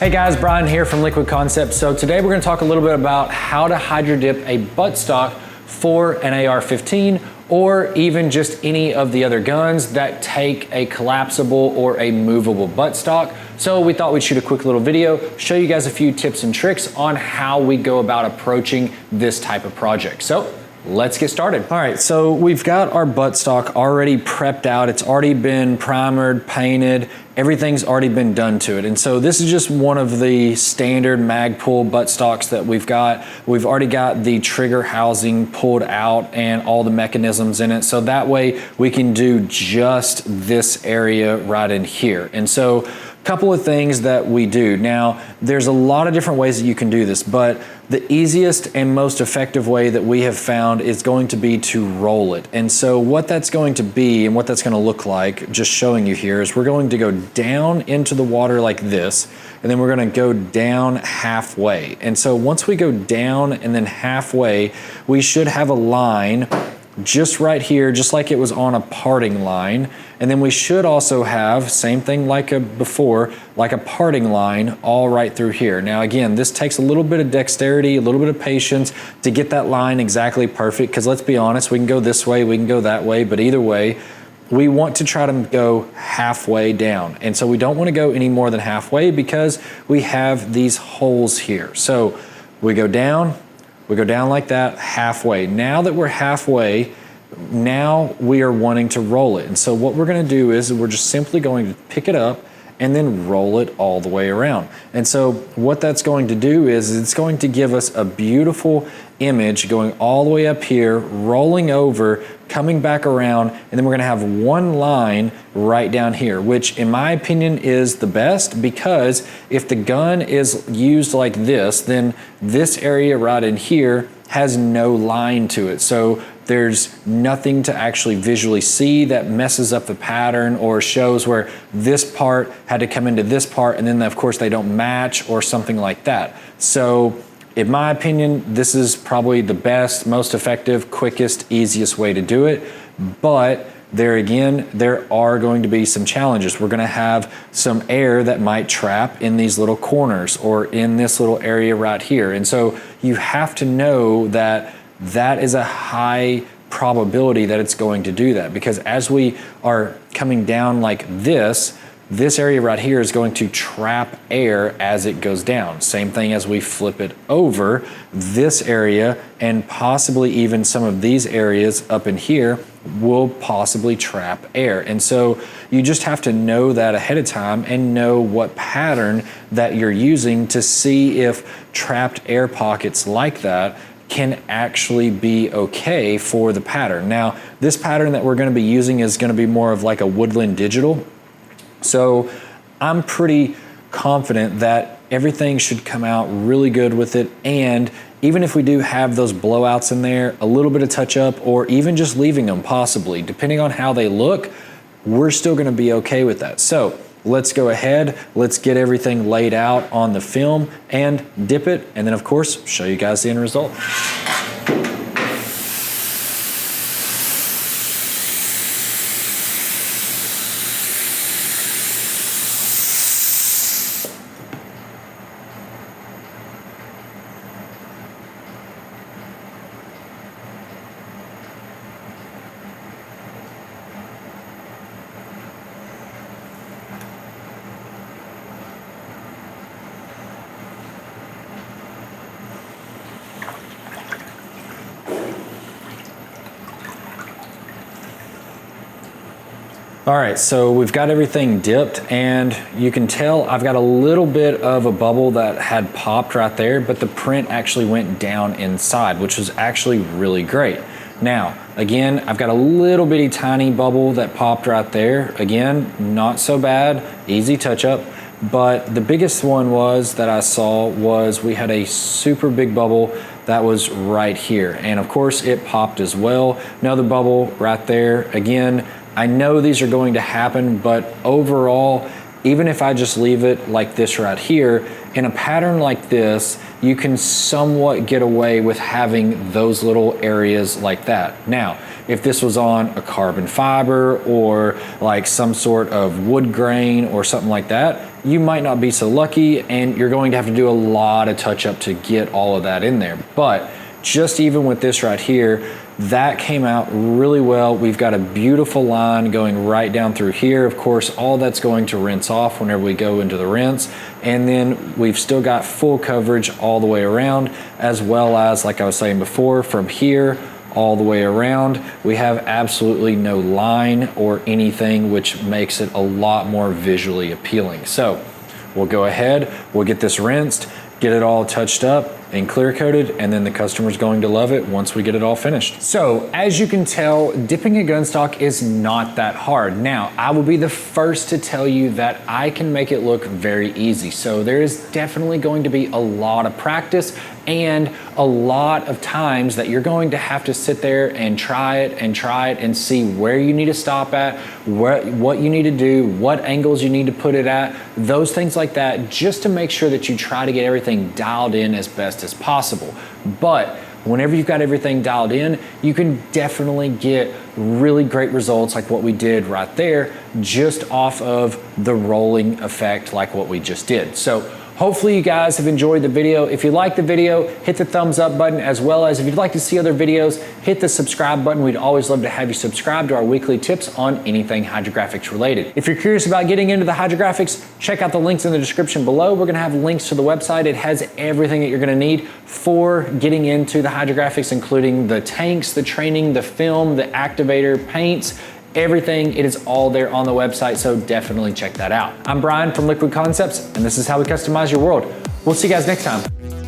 Hey guys, Bryan here from Liquid Concepts. So today we're going to talk a little bit about how to hydro dip a buttstock for an AR-15 or even just any of the other guns that take a collapsible or a movable buttstock. So we thought we'd shoot a quick little video, show you guys a few tips and tricks on how we go about approaching this type of project. So let's get started. All right, so we've got our buttstock already prepped out. It's already been primered, painted, everything's already been done to it. And so this is just one of the standard Magpul buttstocks that we've got. We've already got the trigger housing pulled out and all the mechanisms in it. So that way we can do just this area right in here. And so couple of things that we do. Now, there's a lot of different ways that you can do this, but the easiest and most effective way that we have found is going to be to roll it. And so what that's going to be and what that's going to look like, just showing you here, is we're going to go down into the water like this, and then we're going to go down halfway. And so once we go down and then halfway, we should have a line just right here, just like it was on a parting line. And then we should also have, same thing like before, like a parting line all right through here. Now again, this takes a little bit of dexterity, a little bit of patience to get that line exactly perfect, because let's be honest, we can go this way, we can go that way, but either way, we want to try to go halfway down. And so we don't want to go any more than halfway because we have these holes here. So we go down like that, halfway. Now that we're halfway, now we are wanting to roll it. And so what we're gonna do is we're just simply going to pick it up and then roll it all the way around. And so what that's going to do is it's going to give us a beautiful image going all the way up here, rolling over, coming back around, and then we're gonna have one line right down here, which in my opinion is the best, because if the gun is used like this, then this area right in here has no line to it. So there's nothing to actually visually see that messes up the pattern or shows where this part had to come into this part and then of course they don't match or something like that. So in my opinion, this is probably the best, most effective, quickest, easiest way to do it. But there again, there are going to be some challenges. We're gonna have some air that might trap in these little corners or in this little area right here. And so you have to know that that is a high probability that it's going to do that, because as we are coming down like this area right here is going to trap air as it goes down. Same thing as we flip it over, this area and possibly even some of these areas up in here will possibly trap air. And so you just have to know that ahead of time and know what pattern that you're using to see if trapped air pockets like that can actually be okay for the pattern. Now, this pattern that we're gonna be using is gonna be more of like a woodland digital. So I'm pretty confident that everything should come out really good with it. And even if we do have those blowouts in there, a little bit of touch up, or even just leaving them possibly, depending on how they look, we're still gonna be okay with that. So let's go ahead, let's get everything laid out on the film and dip it, and then of course, show you guys the end result. All right, so we've got everything dipped, and you can tell I've got a little bit of a bubble that had popped right there, but the print actually went down inside, which was actually really great. Now, again, I've got a little bitty tiny bubble that popped right there. Again, not so bad, easy touch up. But the biggest one that I saw was we had a super big bubble that was right here. And of course it popped as well. Another bubble right there. Again, I know these are going to happen, but overall, even if I just leave it like this right here, in a pattern like this, you can somewhat get away with having those little areas like that. Now, if this was on a carbon fiber or like some sort of wood grain or something like that, you might not be so lucky and you're going to have to do a lot of touch up to get all of that in there. But just even with this right here, that came out really well. We've got a beautiful line going right down through here. Of course, all that's going to rinse off whenever we go into the rinse. And then we've still got full coverage all the way around, as well as, like I was saying before, from here all the way around, we have absolutely no line or anything, which makes it a lot more visually appealing. So we'll go ahead, we'll get this rinsed, get it all touched up and clear coated, and then the customer's going to love it once we get it all finished. So as you can tell, dipping a gun stock is not that hard. Now, I will be the first to tell you that I can make it look very easy. So there is definitely going to be a lot of practice and a lot of times that you're going to have to sit there and try it and see where you need to stop at, what you need to do, what angles you need to put it at, those things like that, just to make sure that you try to get everything dialed in as best as possible. But whenever you've got everything dialed in, you can definitely get really great results like what we did right there, just off of the rolling effect like what we just did. So hopefully you guys have enjoyed the video. If you like the video, hit the thumbs up button, as well as if you'd like to see other videos, hit the subscribe button. We'd always love to have you subscribe to our weekly tips on anything hydrographics related. If you're curious about getting into the hydrographics, check out the links in the description below. We're gonna have links to the website. It has everything that you're gonna need for getting into the hydrographics, including the tanks, the training, the film, the activator, paints, everything. It is all there on the website, so definitely check that out. I'm Bryan from Liquid Concepts, and this is how we customize your world. We'll see you guys next time.